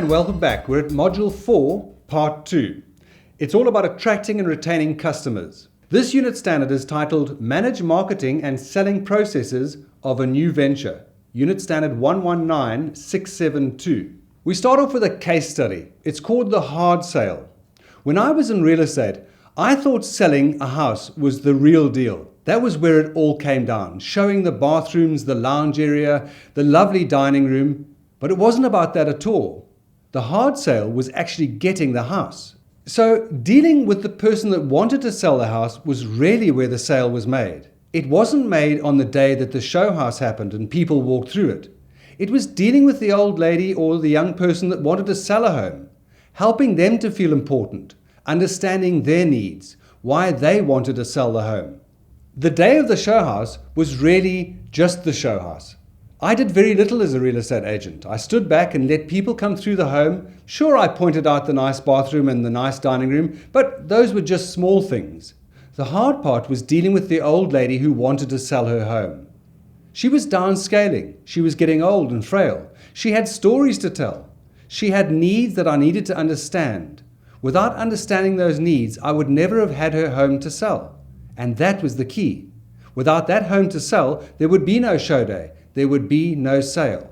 and welcome back. We're at Module 4, Part 2. It's all about attracting and retaining customers. This unit standard is titled Manage Marketing and Selling Processes of a New Venture, Unit Standard 119672. We start off with a case study. It's called the hard sale. When I was in real estate, I thought selling a house was the real deal. That was where it all came down, showing the bathrooms, the lounge area, the lovely dining room. But it wasn't about that at all. The hard sale was actually getting the house. So dealing with the person that wanted to sell the house was really where the sale was made. It wasn't made on the day that the show house happened and people walked through it. It was dealing with the old lady or the young person that wanted to sell a home, helping them to feel important, understanding their needs, why they wanted to sell the home. The day of the show house was really just the show house. I did very little as a real estate agent. I stood back and let people come through the home. Sure, I pointed out the nice bathroom and the nice dining room, but those were just small things. The hard part was dealing with the old lady who wanted to sell her home. She was downscaling. She was getting old and frail. She had stories to tell. She had needs that I needed to understand. Without understanding those needs, I would never have had her home to sell. And that was the key. Without that home to sell, there would be no show day. There would be no sale.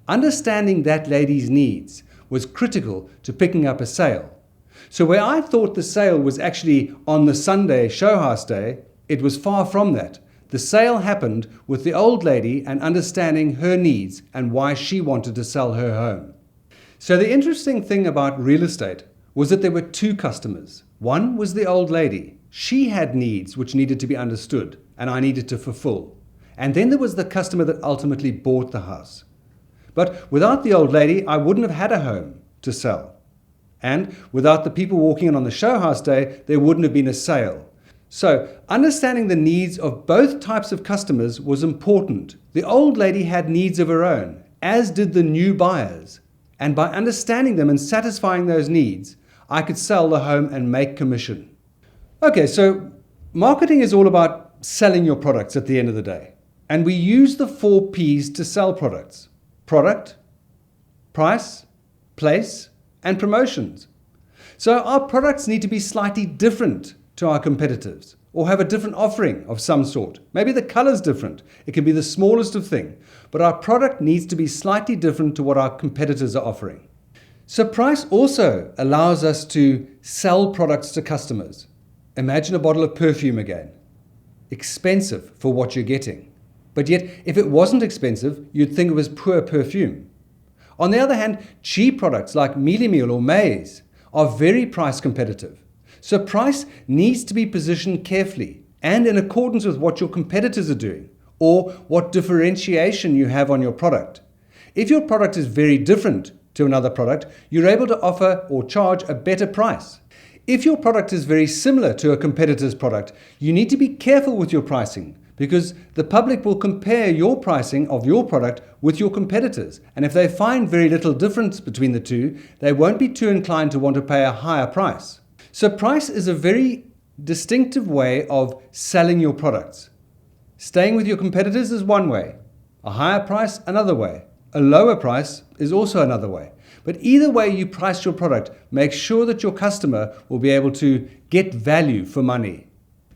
Understanding that lady's needs was critical to picking up a sale. So where I thought the sale was actually on the Sunday show house day, it was far from that. The sale happened with the old lady and understanding her needs and why she wanted to sell her home. So the interesting thing about real estate was that there were two customers. One was the old lady. She had needs which needed to be understood and I needed to fulfill. And then there was the customer that ultimately bought the house. But without the old lady, I wouldn't have had a home to sell. And without the people walking in on the show house day, there wouldn't have been a sale. So understanding the needs of both types of customers was important. The old lady had needs of her own, as did the new buyers. And by understanding them and satisfying those needs, I could sell the home and make commission. Okay, so marketing is all about selling your products at the end of the day. And we use the 4 P's to sell products: product, price, place, and promotions. So our products need to be slightly different to our competitors or have a different offering of some sort. Maybe the color's different. It can be the smallest of things. But our product needs to be slightly different to what our competitors are offering. So price also allows us to sell products to customers. Imagine a bottle of perfume again. Expensive for what you're getting. But yet, if it wasn't expensive, you'd think it was poor perfume. On the other hand, cheap products like mealie meal or maize are very price competitive. So price needs to be positioned carefully and in accordance with what your competitors are doing or what differentiation you have on your product. If your product is very different to another product, you're able to offer or charge a better price. If your product is very similar to a competitor's product, you need to be careful with your pricing, because the public will compare your pricing of your product with your competitors. And if they find very little difference between the two, they won't be too inclined to want to pay a higher price. So price is a very distinctive way of selling your products. Staying with your competitors is one way. A higher price, another way. A lower price is also another way. But either way you price your product, make sure that your customer will be able to get value for money.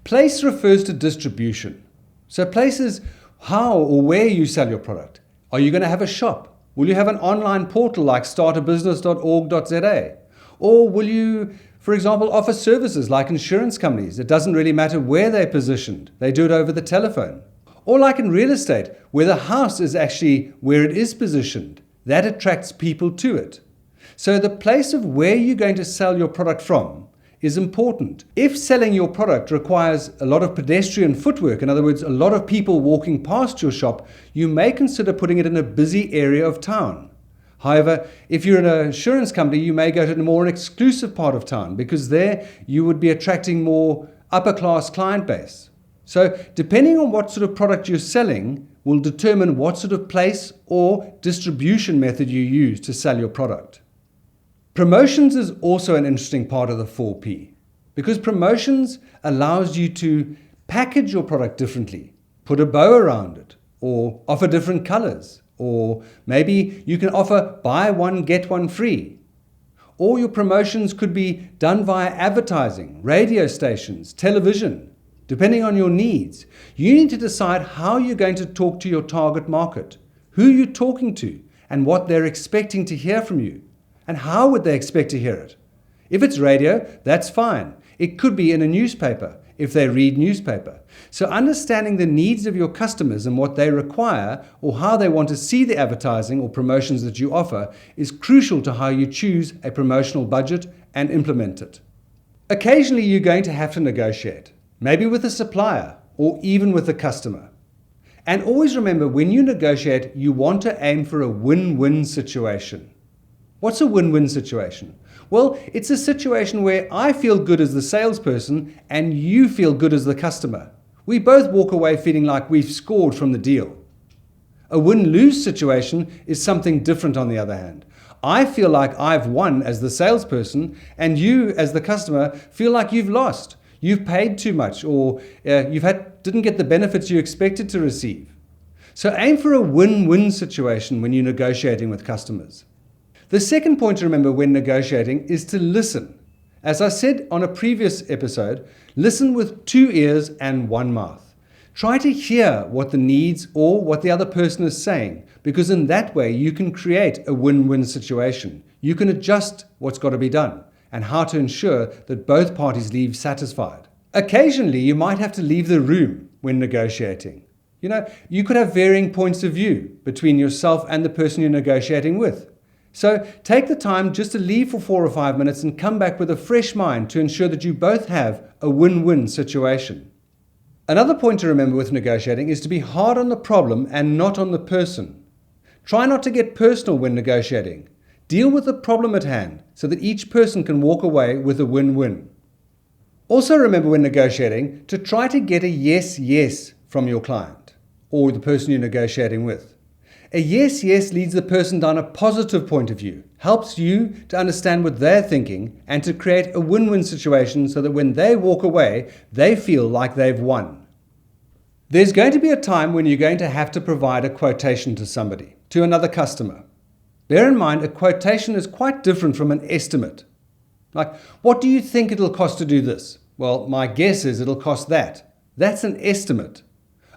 Place refers to distribution. So place is how or where you sell your product. Are you going to have a shop? Will you have an online portal like startabusiness.org.za? Or will you, for example, offer services like insurance companies? It doesn't really matter where they're positioned. They do it over the telephone. Or like in real estate, where the house is actually where it is positioned. That attracts people to it. So the place of where you're going to sell your product from is important. If selling your product requires a lot of pedestrian footwork, in other words, a lot of people walking past your shop, you may consider putting it in a busy area of town. However, if you're in an insurance company, you may go to a more exclusive part of town because there you would be attracting more upper class client base. So depending on what sort of product you're selling will determine what sort of place or distribution method you use to sell your product. Promotions is also an interesting part of the 4P because promotions allows you to package your product differently, put a bow around it, or offer different colors, Or maybe you can offer buy one, get one free. Or your promotions could be done via advertising, radio stations, television. Depending on your needs, you need to decide how you're going to talk to your target market, who you're talking to, and what they're expecting to hear from you. And how would they expect to hear it? If it's radio, that's fine. It could be in a newspaper, if they read newspaper. So understanding the needs of your customers and what they require or how they want to see the advertising or promotions that you offer is crucial to how you choose a promotional budget and implement it. Occasionally, you're going to have to negotiate, maybe with a supplier or even with a customer. And always remember, when you negotiate, you want to aim for a win-win situation. What's a win-win situation? Well, it's a situation where I feel good as the salesperson and you feel good as the customer. We both walk away feeling like we've scored from the deal. A win-lose situation is something different on the other hand. I feel like I've won as the salesperson and you as the customer feel like you've lost. You've paid too much or didn't get the benefits you expected to receive. So aim for a win-win situation when you're negotiating with customers. The second point to remember when negotiating is to listen. As I said on a previous episode, listen with 2 ears and 1 mouth. Try to hear what the needs or what the other person is saying, because in that way you can create a win-win situation. You can adjust what's got to be done and how to ensure that both parties leave satisfied. Occasionally, you might have to leave the room when negotiating. You could have varying points of view between yourself and the person you're negotiating with. So take the time just to leave for 4 or 5 minutes and come back with a fresh mind to ensure that you both have a win-win situation. Another point to remember with negotiating is to be hard on the problem and not on the person. Try not to get personal when negotiating. Deal with the problem at hand so that each person can walk away with a win-win. Also remember when negotiating to try to get a yes, yes from your client or the person you're negotiating with. A yes, yes leads the person down a positive point of view, helps you to understand what they're thinking and to create a win-win situation so that when they walk away, they feel like they've won. There's going to be a time when you're going to have to provide a quotation to somebody, to another customer. Bear in mind, a quotation is quite different from an estimate. Like, what do you think it'll cost to do this? Well, my guess is it'll cost that. That's an estimate.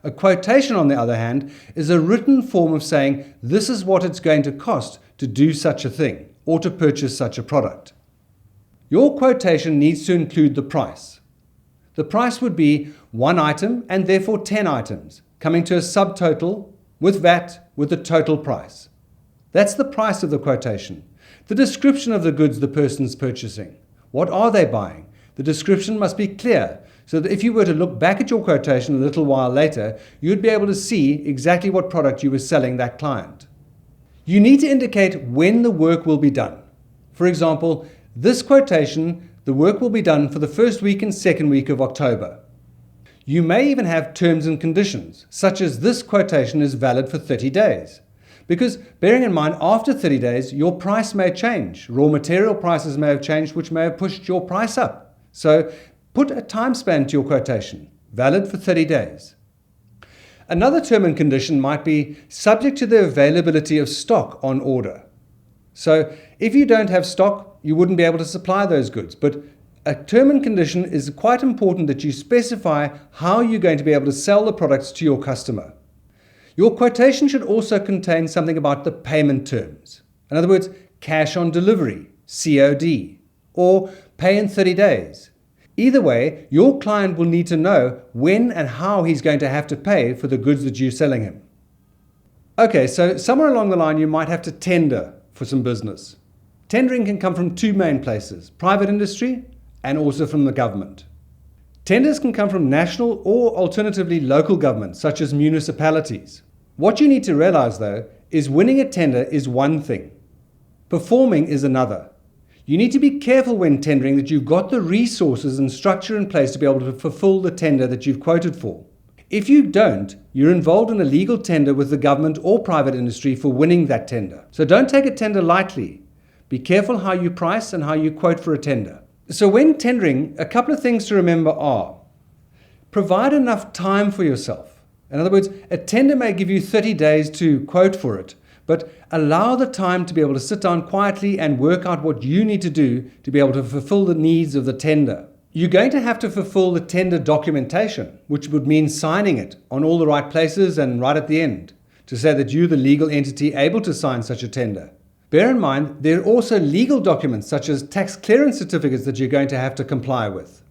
A quotation, on the other hand, is a written form of saying this is what it's going to cost to do such a thing or to purchase such a product. Your quotation needs to include the price. The price would be 1 item and therefore 10 items, coming to a subtotal with VAT with the total price. That's the price of the quotation. The description of the goods the person's purchasing. What are they buying? The description must be clear, so that if you were to look back at your quotation a little while later, you'd be able to see exactly what product you were selling that client. You need to indicate when the work will be done. For example, this quotation, the work will be done for the first week and second week of October. You may even have terms and conditions, such as this quotation is valid for 30 days. Because bearing in mind, after 30 days, your price may change. Raw material prices may have changed, which may have pushed your price up. So put a time span to your quotation, valid for 30 days. Another term and condition might be subject to the availability of stock on order. So if you don't have stock, you wouldn't be able to supply those goods. But a term and condition is quite important that you specify how you're going to be able to sell the products to your customer. Your quotation should also contain something about the payment terms. In other words, cash on delivery, COD, or pay in 30 days. Either way, your client will need to know when and how he's going to have to pay for the goods that you're selling him. Okay, so somewhere along the line you might have to tender for some business. Tendering can come from 2 main places, private industry and also from the government. Tenders can come from national or alternatively local governments such as municipalities. What you need to realize though is winning a tender is one thing. Performing is another. You need to be careful when tendering that you've got the resources and structure in place to be able to fulfill the tender that you've quoted for. If you don't, you're involved in a legal tender with the government or private industry for winning that tender. So don't take a tender lightly. Be careful how you price and how you quote for a tender. So when tendering, a couple of things to remember are: provide enough time for yourself. In other words, a tender may give you 30 days to quote for it, but allow the time to be able to sit down quietly and work out what you need to do to be able to fulfill the needs of the tender. You're going to have to fulfill the tender documentation, which would mean signing it on all the right places and right at the end, to say that you're the legal entity able to sign such a tender. Bear in mind, there are also legal documents such as tax clearance certificates that you're going to have to comply with.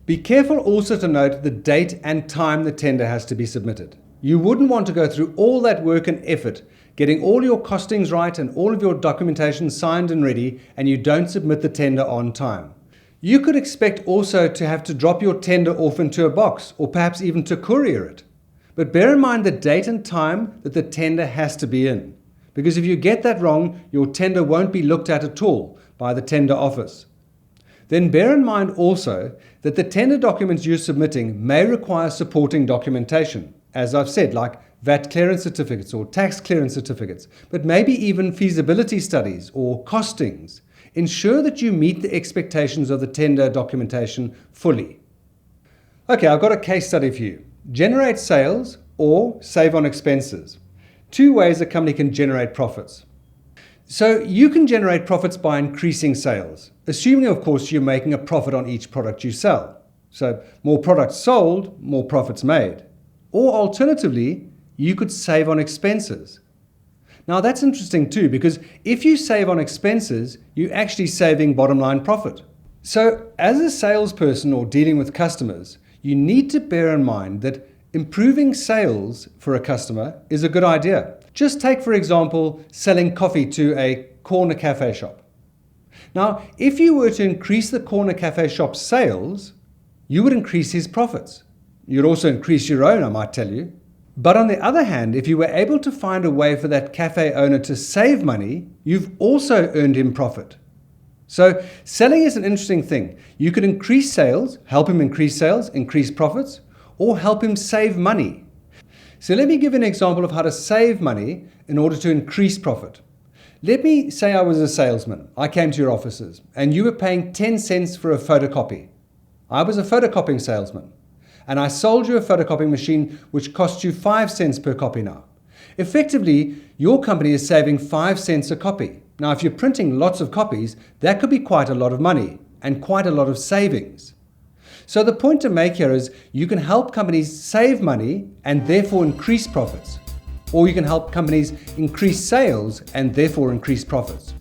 Be careful also to note the date and time the tender has to be submitted. You wouldn't want to go through all that work and effort, getting all your costings right and all of your documentation signed and ready, and you don't submit the tender on time. You could expect also to have to drop your tender off into a box, or perhaps even to courier it. But bear in mind the date and time that the tender has to be in, because if you get that wrong, your tender won't be looked at all by the tender office. Then bear in mind also that the tender documents you're submitting may require supporting documentation, as I've said, like VAT clearance certificates or tax clearance certificates, but maybe even feasibility studies or costings. Ensure that you meet the expectations of the tender documentation fully. Okay, I've got a case study for you. Generate sales or save on expenses. Two ways a company can generate profits. So you can generate profits by increasing sales, assuming of course you're making a profit on each product you sell. So more products sold, more profits made. Or alternatively, you could save on expenses. Now that's interesting too, because if you save on expenses, you're actually saving bottom line profit. So as a salesperson or dealing with customers, you need to bear in mind that improving sales for a customer is a good idea. Just take, for example, selling coffee to a corner cafe shop. Now, if you were to increase the corner cafe shop's sales, you would increase his profits. You'd also increase your own, I might tell you. But on the other hand, if you were able to find a way for that cafe owner to save money, you've also earned him profit. So selling is an interesting thing. You could increase sales, help him increase sales, increase profits, or help him save money. So let me give an example of how to save money in order to increase profit. Let me say I was a salesman. I came to your offices and you were paying 10 cents for a photocopy. I was a photocopying salesman and I sold you a photocopying machine which cost you 5 cents per copy now. Effectively, your company is saving 5 cents a copy. Now, if you're printing lots of copies, that could be quite a lot of money and quite a lot of savings. So the point to make here is you can help companies save money and therefore increase profits. Or you can help companies increase sales and therefore increase profits.